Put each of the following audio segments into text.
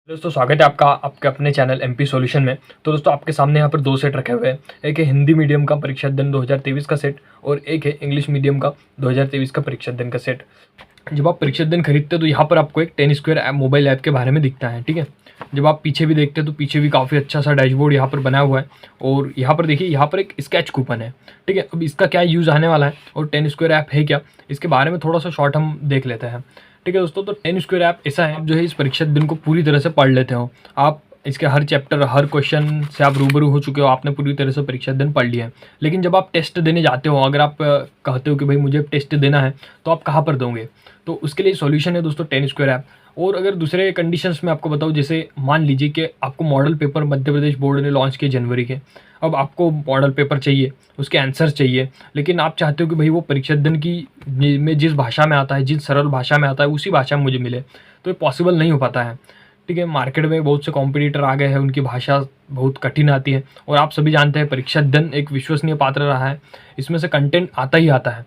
दोस्तों स्वागत है आपका आपके अपने चैनल एमपी सॉल्यूशन में। तो दोस्तों आपके सामने यहाँ पर दो सेट रखे हुए हैं। एक है हिंदी मीडियम का परीक्षा दिन 2023 का सेट और एक है इंग्लिश मीडियम का 2023 का परीक्षा दिन का सेट। जब आप परीक्षा दिन खरीदते हैं तो यहाँ पर आपको एक 10 स्क्वायर ऐप मोबाइल ऐप के बारे में दिखता है, ठीक है। जब आप पीछे भी देखते हैं तो पीछे भी काफ़ी अच्छा सा डैशबोर्ड यहाँ पर बना हुआ है और यहाँ पर देखिए यहाँ पर एक स्केच कूपन है, ठीक है। अब इसका क्या यूज़ आने वाला है और 10 स्क्वायर ऐप है क्या, इसके बारे में थोड़ा सा शॉर्ट हम देख लेते हैं, ठीक है दोस्तों। तो 10 स्क्वायर ऐप ऐसा है जो है इस परीक्षा दिन को पूरी तरह से पढ़ लेते हो आप। इसके हर चैप्टर हर क्वेश्चन से आप रूबरू हो चुके हो, आपने पूरी तरह से परीक्षा दिन पढ़ लिया है। लेकिन जब आप टेस्ट देने जाते हो, अगर आप कहते हो कि भाई मुझे टेस्ट देना है, तो आप कहाँ पर दोगे? तो उसके लिए सॉल्यूशन है दोस्तों 10 स्क्वायर ऐप। और अगर दूसरे कंडीशंस में आपको बताऊँ, जैसे मान लीजिए कि आपको model paper Madhya Pradesh board ने लॉन्च किए जनवरी के। अब आपको मॉडल पेपर चाहिए, उसके आंसर चाहिए, लेकिन आप चाहते हो कि भाई वो परीक्षा दिन की में जिस भाषा में आता है, जिस सरल भाषा में आता है, उसी भाषा में मुझे मिले, तो ये पॉसिबल नहीं हो पाता है, ठीक है। मार्केट में बहुत से कॉम्पिटिटर आ गए हैं, उनकी भाषा बहुत कठिन आती है और आप सभी जानते हैं परीक्षा दिन एक विश्वसनीय पात्र रहा है, इसमें से कंटेंट आता ही आता है।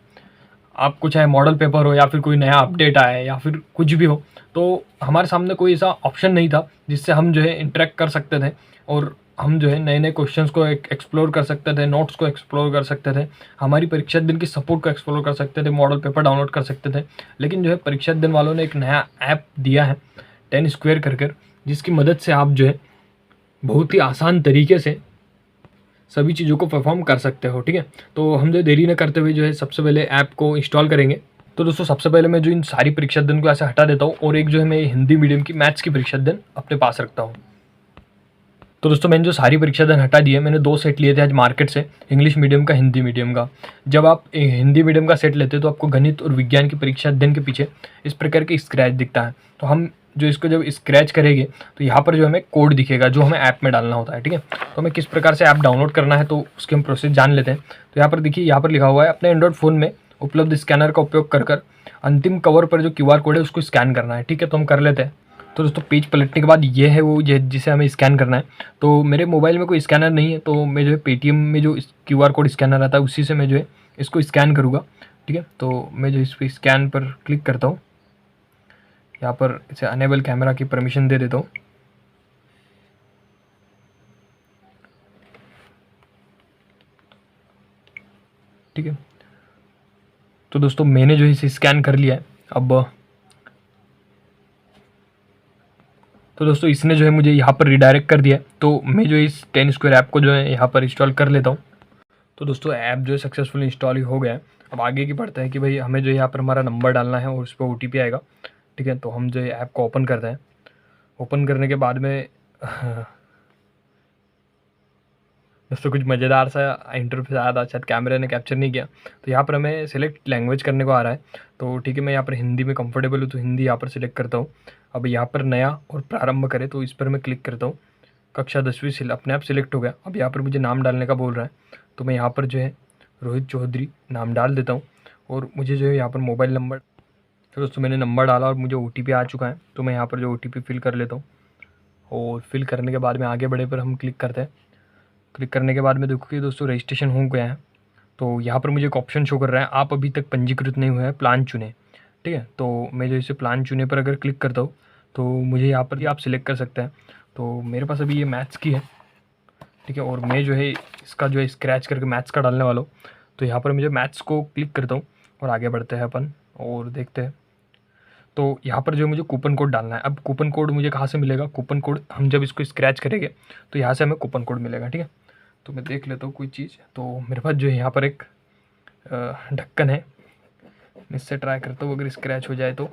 आपको चाहे मॉडल पेपर हो या फिर कोई नया अपडेट आए या फिर कुछ भी हो, तो हमारे सामने कोई ऐसा ऑप्शन नहीं था जिससे हम जो है इंटरेक्ट कर सकते थे और हम जो है नए नए क्वेश्चंस को एक्सप्लोर कर सकते थे, नोट्स को एक्सप्लोर कर सकते थे, हमारी परीक्षा दिन की सपोर्ट को एक्सप्लोर कर सकते थे, मॉडल पेपर डाउनलोड कर सकते थे। लेकिन जो है परीक्षा दिन वालों ने एक नया ऐप दिया है 10 स्क्वायर कर जिसकी मदद से आप जो है बहुत ही आसान तरीके से सभी चीज़ों को परफॉर्म कर सकते हो, ठीक है। तो हम जो देरी न करते हुए जो है सबसे पहले ऐप को इंस्टॉल करेंगे। तो दोस्तों सबसे पहले मैं जो इन सारी परीक्षा दिन को ऐसे हटा देता हूँ और एक जो है मैं हिंदी मीडियम की मैथ्स की परीक्षा दिन अपने पास रखता हूँ। तो दोस्तों मैंने जो सारी परीक्षा दिन हटा दी है, मैंने 2 सेट लिए थे आज मार्केट से, इंग्लिश मीडियम का, हिंदी मीडियम का। जब आप हिंदी मीडियम का सेट लेते हो तो आपको गणित और विज्ञान की परीक्षा दिन के पीछे इस प्रकार की स्क्रैच दिखता है। तो हम जो इसको जब स्क्रैच करेंगे तो यहाँ पर जो हमें कोड दिखेगा जो हमें ऐप में डालना होता है, ठीक है। तो हमें किस प्रकार से ऐप डाउनलोड करना है तो उसके हम प्रोसेस जान लेते हैं। तो यहाँ पर देखिए, यहाँ पर लिखा हुआ है अपने एंड्रॉइड फ़ोन में उपलब्ध स्कैनर का उपयोग कर अंतिम कवर पर जो QR कोड है उसको स्कैन करना है, ठीक है। तो हम कर लेते हैं। तो दोस्तों पेज पलटने के बाद ये है वो जिसे हमें स्कैन करना है। तो मेरे मोबाइल में कोई स्कैनर नहीं है, तो मैं जो है पेटीएम में जो QR कोड स्कैनर आता है उसी से मैं जो है इसको स्कैन करूँगा, ठीक है। तो मैं जो इस पर स्कैन पर क्लिक करता हूँ, यहाँ पर इसे अनेबल कैमरा की परमिशन दे देता हूँ, ठीक है। तो दोस्तों मैंने जो इसे स्कैन कर लिया है। अब तो दोस्तों इसने जो है मुझे यहाँ पर रिडायरेक्ट कर दिया है। तो मैं जो इस 10 स्क्वायर ऐप को जो है यहाँ पर इंस्टॉल कर लेता हूँ। तो दोस्तों ऐप जो है सक्सेसफुली इंस्टॉल ही हो गया है। अब आगे की पड़ता है कि भाई हमें जो यहाँ पर हमारा नंबर डालना है और उस पर OTP आएगा, ठीक है। तो हम जो है ऐप को ओपन करते हैं। ओपन करने के बाद में दोस्तों कुछ मज़ेदार सा इंटरफेस आया था, शायद कैमरे ने कैप्चर नहीं किया। तो यहाँ पर हमें सेलेक्ट लैंग्वेज करने को आ रहा है। तो ठीक है, मैं यहाँ पर हिंदी में कंफर्टेबल हूँ तो हिंदी यहाँ पर सिलेक्ट करता हूँ। अब यहाँ पर नया और प्रारंभ करें तो इस पर मैं क्लिक करता हूँ। कक्षा 10वीं अपने आप सिलेक्ट हो गया। अब यहाँ पर मुझे नाम डालने का बोल रहा है, तो मैं यहाँ पर जो है रोहित चौधरी नाम डाल देता हूँ और मुझे जो है यहाँ पर मोबाइल नंबर, फिर दोस्तों मैंने नंबर डाला और मुझे OTP आ चुका है। तो मैं यहाँ पर जो OTP फिल कर लेता हूँ और फिल करने के बाद में आगे बढ़े पर हम क्लिक करते हैं। क्लिक करने के बाद में देखो कि दोस्तों रजिस्ट्रेशन हो गया है। तो यहाँ पर मुझे एक ऑप्शन शो कर रहा है, आप अभी तक पंजीकृत नहीं हुए हैं, प्लान चुने, ठीक है। तो मैं जो इसे प्लान चुने पर अगर क्लिक करता हूँ तो मुझे यहाँ पर आप सिलेक्ट कर सकते हैं। तो मेरे पास अभी ये मैथ्स की है, ठीक है, और मैं जो है इसका जो है स्क्रैच करके मैथ्स का डालने वाला हूँ। तो यहाँ पर मुझे मैथ्स को क्लिक करता हूँ और आगे बढ़ते हैं अपन और देखते हैं। तो यहाँ पर जो मुझे कूपन कोड डालना है। अब कूपन कोड मुझे कहाँ से मिलेगा? कूपन कोड हम जब इसको स्क्रैच करेंगे तो यहाँ से हमें कूपन कोड मिलेगा, ठीक है। तो मैं देख लेता हूँ कोई चीज़। तो मेरे पास जो है यहाँ पर एक ढक्कन है, मैं इससे ट्राई करता हूँ, अगर स्क्रैच हो जाए तो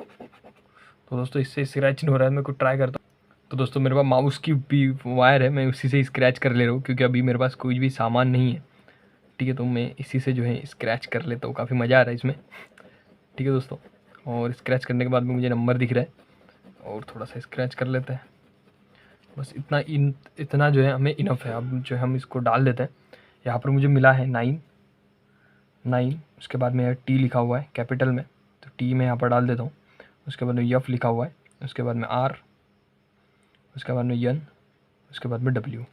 दोस्तों इससे स्क्रैच नहीं हो रहा है, मैं कुछ ट्राई करता हूँ। तो दोस्तों मेरे पास माउस की भी वायर है, मैं उसी से स्क्रैच कर ले रहा हूँ क्योंकि अभी मेरे पास कोई भी सामान नहीं है, ठीक है। तो मैं इसी से जो है स्क्रैच कर लेता हूँ, काफ़ी मज़ा आ रहा है इसमें, ठीक है दोस्तों। और स्क्रैच करने के बाद में मुझे नंबर दिख रहा है और थोड़ा सा स्क्रैच कर लेते हैं, बस इतना जो है हमें इनफ है। अब जो है हम इसको डाल देते हैं। यहाँ पर मुझे मिला है 9, उसके बाद में T लिखा हुआ है कैपिटल में, तो T मैं यहाँ पर डाल देता हूँ। उसके बाद में F लिखा हुआ है, उसके बाद में R, उसके बाद में N, उसके बाद में W।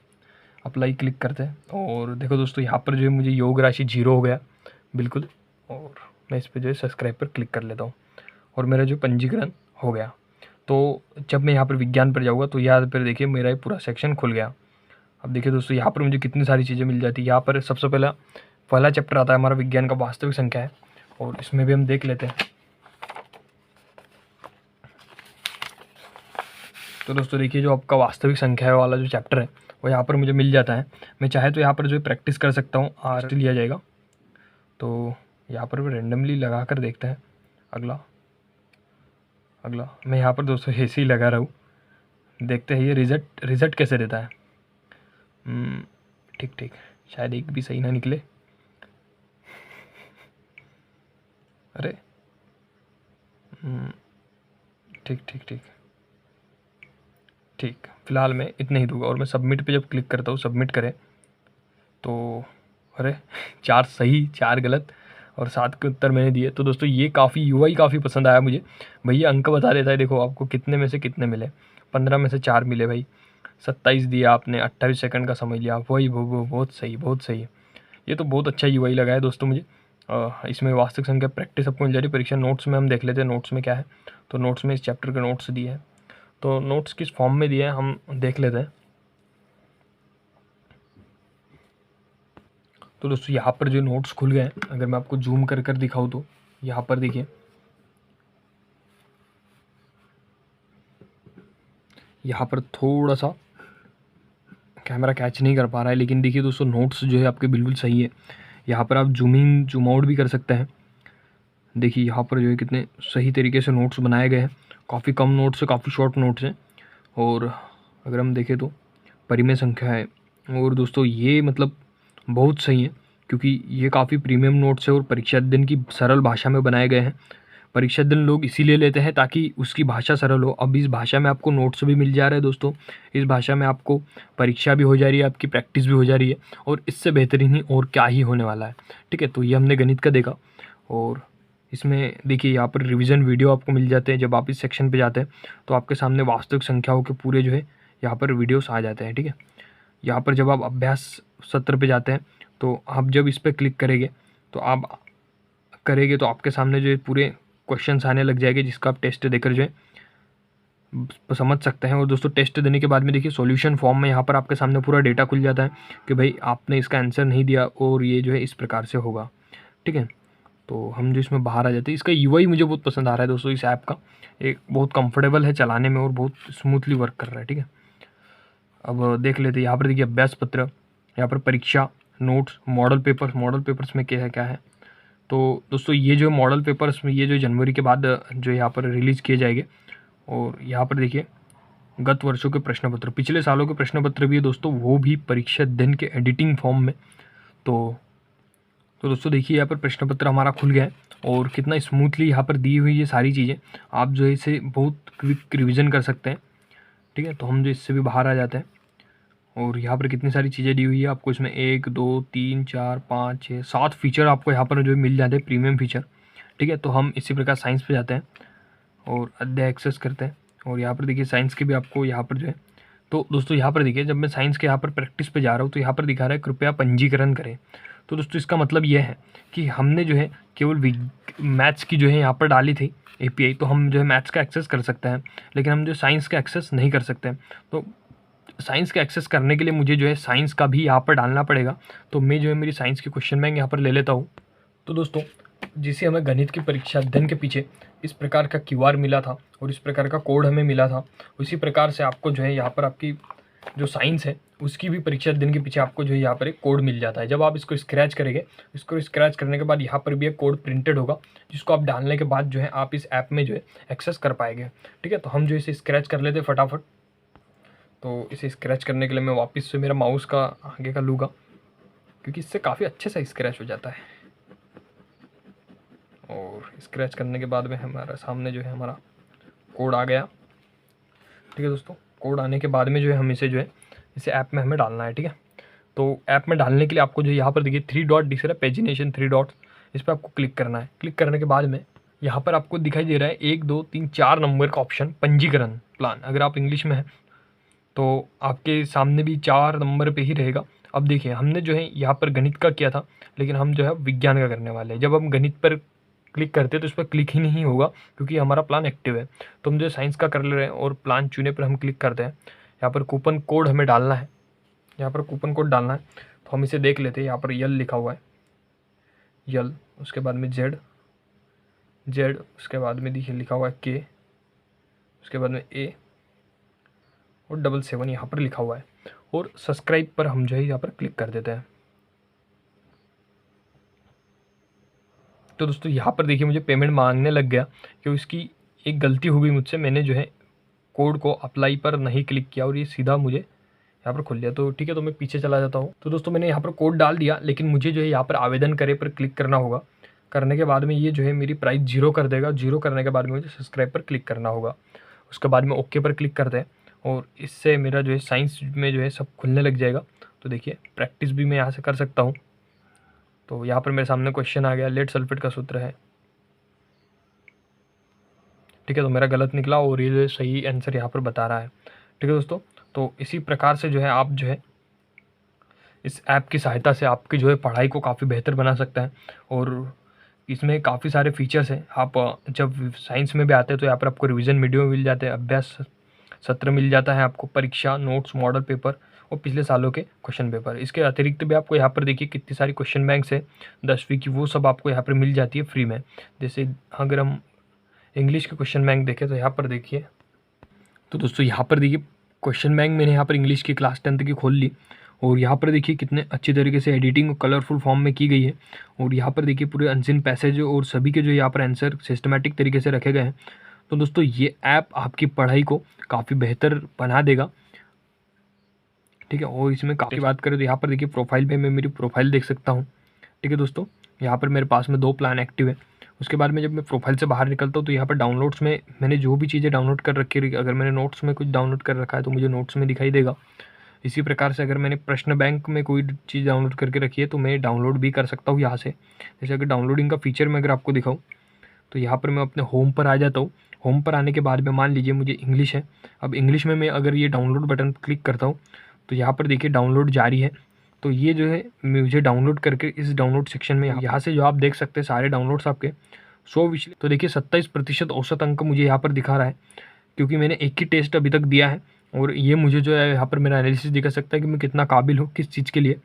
अप्लाई क्लिक करते हैं और देखो दोस्तों यहाँ पर जो है मुझे योग राशि 0 हो गया बिल्कुल। और मैं इस पर जो है सब्सक्राइब पर क्लिक कर लेता हूँ और मेरा जो पंजीकरण हो गया। तो जब मैं यहाँ पर विज्ञान पर जाऊँगा तो यहाँ पर देखिए मेरा ये पूरा सेक्शन खुल गया। अब देखिए दोस्तों यहाँ पर मुझे कितनी सारी चीज़ें मिल जाती है। यहाँ पर सबसे पहला चैप्टर आता है हमारा विज्ञान का वास्तविक संख्या है, और इसमें भी हम देख लेते हैं। तो दोस्तों देखिए जो आपका वास्तविक संख्या वाला जो चैप्टर है वो यहाँ पर मुझे मिल जाता है। मैं चाहे तो यहाँ पर जो प्रैक्टिस कर सकता हूँ, आर लिया जाएगा। तो यहाँ पर रेंडमली लगा कर देखते हैं। अगला मैं यहाँ पर दोस्तों ऐसे ही लगा रहा हूँ, देखते हैं ये रिजल्ट कैसे देता है। ठीक, शायद एक भी सही ना निकले। अरे ठीक, फिलहाल मैं इतने ही दूंगा। और मैं सबमिट पे जब क्लिक करता हूँ, सबमिट करें तो अरे 4 सही 4 गलत और 7 के उत्तर मैंने दिए। तो दोस्तों ये काफ़ी यूआई काफ़ी पसंद आया मुझे। भैया अंक बता देता है, देखो आपको कितने में से कितने मिले। 15 में से 4 मिले भाई। 27 दिया आपने, 28 सेकंड का समझ लिया, वही वो बहुत सही। ये तो बहुत अच्छा यूआई लगा है दोस्तों मुझे। इसमें वास्तविक संख्या प्रैक्टिस आपको मिल जा रही परीक्षा। नोट्स में हम देख लेते हैं नोट्स में क्या है। तो नोट्स में इस चैप्टर के नोट्स दिए हैं। तो नोट्स किस फॉर्म में दिए हैं हम देख लेते हैं। तो दोस्तों यहाँ पर जो नोट्स खुल गए हैं, अगर मैं आपको जूम कर दिखाऊँ तो यहाँ पर देखिए, यहाँ पर थोड़ा सा कैमरा कैच नहीं कर पा रहा है, लेकिन देखिए दोस्तों नोट्स जो है आपके बिल्कुल सही है। यहाँ पर आप जूम इन जूम आउट भी कर सकते हैं। देखिए यहाँ पर जो है कितने सही तरीके से नोट्स बनाए गए हैं। काफ़ी कम नोट्स है, काफ़ी शॉर्ट नोट्स हैं। और अगर हम देखें तो परिमेय संख्या है। और दोस्तों ये मतलब बहुत सही है, क्योंकि ये काफ़ी प्रीमियम नोट्स है और परीक्षा अध्ययन की सरल भाषा में बनाए गए हैं। परीक्षा अध्ययन लोग इसीलिए लेते हैं ताकि उसकी भाषा सरल हो। अब इस भाषा में आपको नोट्स भी मिल जा रहे हैं दोस्तों। इस भाषा में आपको परीक्षा भी हो जा रही है, आपकी प्रैक्टिस भी हो जा रही है, और इससे बेहतरीन ही और क्या ही होने वाला है। ठीक है, तो ये हमने गणित का देखा। और इसमें देखिए यहाँ पर रिवीजन वीडियो आपको मिल जाते हैं। जब आप इस सेक्शन पे जाते हैं तो आपके सामने वास्तविक संख्याओं के पूरे जो है यहाँ पर वीडियोस आ जाते हैं। ठीक है, यहाँ पर जब आप अभ्यास सत्र पे जाते हैं तो आप जब इस पर क्लिक करेंगे तो आपके सामने जो है पूरे क्वेश्चंस आने लग जाएंगे, जिसका आप टेस्ट देकर जो है समझ सकते हैं। और दोस्तों टेस्ट देने के बाद में देखिए सॉल्यूशन फॉर्म में यहाँ पर आपके सामने पूरा डेटा खुल जाता है कि भाई आपने इसका आंसर नहीं दिया और ये जो है इस प्रकार से होगा। ठीक है, तो हम जो इसमें बाहर आ जाते हैं। इसका यूआई मुझे बहुत पसंद आ रहा है दोस्तों। इस ऐप का एक बहुत कंफर्टेबल है चलाने में और बहुत स्मूथली वर्क कर रहा है। ठीक है, अब देख लेते हैं। यहाँ पर देखिए अभ्यास पत्र, यहाँ पर परीक्षा नोट्स, मॉडल पेपर्स में क्या है। तो दोस्तों ये जो मॉडल पेपर्स में ये जो जनवरी के बाद जो यहाँ पर रिलीज़ किए जाएंगे। और यहाँ पर देखिए गत वर्षों के प्रश्न पत्र, पिछले सालों के प्रश्न पत्र भी है दोस्तों, वो भी परीक्षा अध्ययन के एडिटिंग फॉर्म में। तो दोस्तों देखिए यहाँ पर प्रश्न पत्र हमारा खुल गया है और कितना स्मूथली यहाँ पर दी हुई ये सारी चीज़ें। आप जो है इसे बहुत क्विक रिविज़न कर सकते हैं। ठीक है, तो हम जो इससे भी बाहर आ जाते हैं। और यहाँ पर कितनी सारी चीज़ें दी हुई है आपको इसमें 1 2 3 4 5 6 7 फीचर आपको यहाँ पर जो मिल जाते हैं, प्रीमियम फीचर। ठीक है, तो हम इसी प्रकार साइंस पे जाते हैं और अध्याय एक्सेस करते हैं। और यहाँ पर देखिए साइंस के भी आपको यहाँ पर जो है, तो दोस्तों यहाँ पर देखिए जब मैं साइंस के यहाँ पर प्रैक्टिस पे जा रहा हूँ तो यहाँ पर दिखा रहा है कृपया पंजीकरण करें। तो दोस्तों इसका मतलब यह है कि हमने जो है केवल मैथ्स की जो है यहाँ पर डाली थी एपीआई, तो हम जो है मैथ्स का एक्सेस कर सकते हैं, लेकिन हम जो साइंस का एक्सेस नहीं कर सकते हैं। तो साइंस का एक्सेस करने के लिए मुझे जो है साइंस का भी यहाँ पर डालना पड़ेगा। तो मैं जो है मेरी साइंस की क्वेश्चन बैंक यहाँ पर ले लेता हूँ। तो दोस्तों जिसे हमें गणित की परीक्षा अध्ययन के पीछे इस प्रकार का क्यूआर मिला था और इस प्रकार का कोड हमें मिला था, उसी प्रकार से आपको जो है यहाँ पर आपकी जो साइंस है उसकी भी परीक्षा अध्ययन के पीछे आपको जो है यहाँ पर एक कोड मिल जाता है। जब आप इसको स्क्रैच करेंगे, इसको स्क्रैच करने के बाद यहाँ पर भी एक कोड प्रिंटेड होगा, जिसको आप डालने के बाद जो है आप इस ऐप में जो है एक्सेस कर पाएंगे। ठीक है, तो हम जो इसे स्क्रैच कर लेते फटाफट। तो इसे स्क्रैच करने के लिए मैं वापस से मेरा माउस का आगे का लूँगा, क्योंकि इससे काफ़ी अच्छे से स्क्रैच हो जाता है। और स्क्रैच करने के बाद में हमारा सामने जो है हमारा कोड आ गया। ठीक है दोस्तों, कोड आने के बाद में जो है हम इसे जो है इसे ऐप में हमें डालना है। ठीक है, तो ऐप में डालने के लिए आपको जो यहाँ पर देखिए 3 डॉट दिख रहा है, पेजिनेशन 3 डॉट्स, इस पर आपको क्लिक करना है। क्लिक करने के बाद में यहाँ पर आपको दिखाई दे रहा है 1 2 3 4 नंबर का ऑप्शन, पंजीकरण प्लान। अगर आप इंग्लिश में हैं तो आपके सामने भी 4 नंबर पे ही रहेगा। अब देखिए हमने जो है यहाँ पर गणित का किया था, लेकिन हम जो है विज्ञान का करने वाले हैं। जब हम गणित पर क्लिक करते हैं तो इस पर क्लिक ही नहीं होगा क्योंकि हमारा प्लान एक्टिव है। तो हम जो साइंस का कर ले रहे हैं और प्लान चुने पर हम क्लिक करते हैं। यहाँ पर कूपन कोड हमें डालना है, यहाँ पर कूपन कोड डालना है। तो हम इसे देख लेते हैं। यहाँ पर यल लिखा हुआ है, यल, उसके बाद में जेड, जेड, उसके बाद में देखिए लिखा हुआ है के, उसके बाद में ए और 77 यहाँ पर लिखा हुआ है। और सब्सक्राइब पर हम जो है यहाँ पर क्लिक कर देते हैं। तो दोस्तों यहाँ पर देखिए मुझे पेमेंट मांगने लग गया क्योंकि इसकी एक गलती हो गई मुझसे, मैंने जो है कोड को अप्लाई पर नहीं क्लिक किया और ये सीधा मुझे यहाँ पर खुल लिया। तो ठीक है, तो मैं पीछे चला जाता हूँ। तो दोस्तों मैंने यहाँ पर कोड डाल दिया, लेकिन मुझे जो है यहाँ पर आवेदन करे पर क्लिक करना होगा। करने के बाद में ये जो है मेरी प्राइस 0 कर देगा। 0 करने के बाद में मुझे सब्सक्राइब पर क्लिक करना होगा। उसके बाद में ओके पर क्लिक करते हैं और इससे मेरा जो है साइंस में जो है सब खुलने लग जाएगा। तो देखिए प्रैक्टिस भी मैं यहाँ से कर सकता हूँ। तो यहाँ पर मेरे सामने क्वेश्चन आ गया, लेड सल्फेट का सूत्र है। ठीक है, तो मेरा गलत निकला और ये जो सही आंसर यहाँ पर बता रहा है। ठीक है दोस्तों, तो इसी प्रकार से जो है आप जो है इस ऐप की सहायता से आपकी जो है पढ़ाई को काफ़ी बेहतर बना सकते हैं। और इसमें काफ़ी सारे फीचर्स हैं। आप जब साइंस में भी आते हैं तो यहाँ पर आपको रिवीजन वीडियो मिल जाते हैं, अभ्यास सत्र मिल जाता है, आपको परीक्षा नोट्स, मॉडल पेपर और पिछले सालों के क्वेश्चन पेपर। इसके अतिरिक्त भी आपको यहाँ पर देखिए कितनी सारी क्वेश्चन बैंक्स है 10वीं की, वो सब आपको यहाँ पर मिल जाती है फ्री में। जैसे अगर हम इंग्लिश के क्वेश्चन बैंक देखें तो यहाँ पर देखिए, तो दोस्तों यहाँ पर देखिए क्वेश्चन बैंक मैंने यहाँ पर इंग्लिश की क्लास 10th की खोल ली और यहाँ पर देखिए कितने अच्छी तरीके से एडिटिंग और कलरफुल फॉर्म में की गई है। और यहाँ पर देखिए पूरे अनसीन पैसेज और सभी के जो यहाँ पर आंसर सिस्टमेटिक तरीके से रखे गए हैं। तो दोस्तों ये ऐप आपकी पढ़ाई को काफ़ी बेहतर बना देगा। ठीक है, और इसमें काफ़ी बात करें तो यहाँ पर देखिए प्रोफाइल पे मैं मेरी प्रोफाइल देख सकता हूँ। ठीक है दोस्तों, यहाँ पर मेरे पास में 2 प्लान एक्टिव है। उसके बाद में जब मैं प्रोफाइल से बाहर निकलता हूँ तो यहाँ पर डाउनलोड्स में मैंने जो भी चीज़ें डाउनलोड कर रखी है, अगर मैंने नोट्स में कुछ डाउनलोड कर रखा है तो मुझे नोट्स में दिखाई देगा। इसी प्रकार से अगर मैंने प्रश्न बैंक में कोई चीज़ डाउनलोड करके रखी है तो मैं डाउनलोड भी कर सकता हूँ यहाँ से। जैसे अगर डाउनलोडिंग का फीचर मैं अगर आपको दिखाऊँ तो यहाँ पर मैं अपने होम पर आ जाता हूँ। होम पर आने के बाद में मान लीजिए मुझे इंग्लिश है, अब इंग्लिश में मैं अगर ये डाउनलोड बटन क्लिक करता हूँ तो यहाँ पर देखिए डाउनलोड जारी है। तो ये जो है मुझे डाउनलोड करके इस डाउनलोड सेक्शन में यहाँ से जो आप देख सकते हैं सारे डाउनलोड्स आपके 100 विषय। तो देखिए 27% औसत अंक मुझे यहाँ पर दिखा रहा है क्योंकि मैंने एक ही टेस्ट अभी तक दिया है। और ये मुझे जो है यहाँ पर मेरा एनालिसिस दिखा सकता है कि मैं कितना काबिल हूँ किस चीज़ के लिए।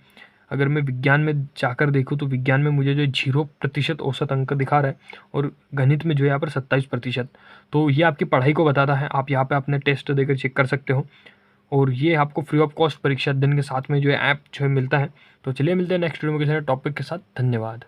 अगर मैं विज्ञान में जाकर देखूँ तो विज्ञान में मुझे जो 0% औसत अंक दिखा रहा है और गणित में जो है यहाँ पर 27%। तो ये आपकी पढ़ाई को बताता है। आप यहाँ पे अपने टेस्ट देकर चेक कर सकते हो और ये आपको फ्री ऑफ कॉस्ट परीक्षा अध्ययन के साथ में जो है ऐप जो है मिलता है। तो चलिए मिलते हैं नेक्स्ट वीडियो में किसी टॉपिक के साथ। धन्यवाद।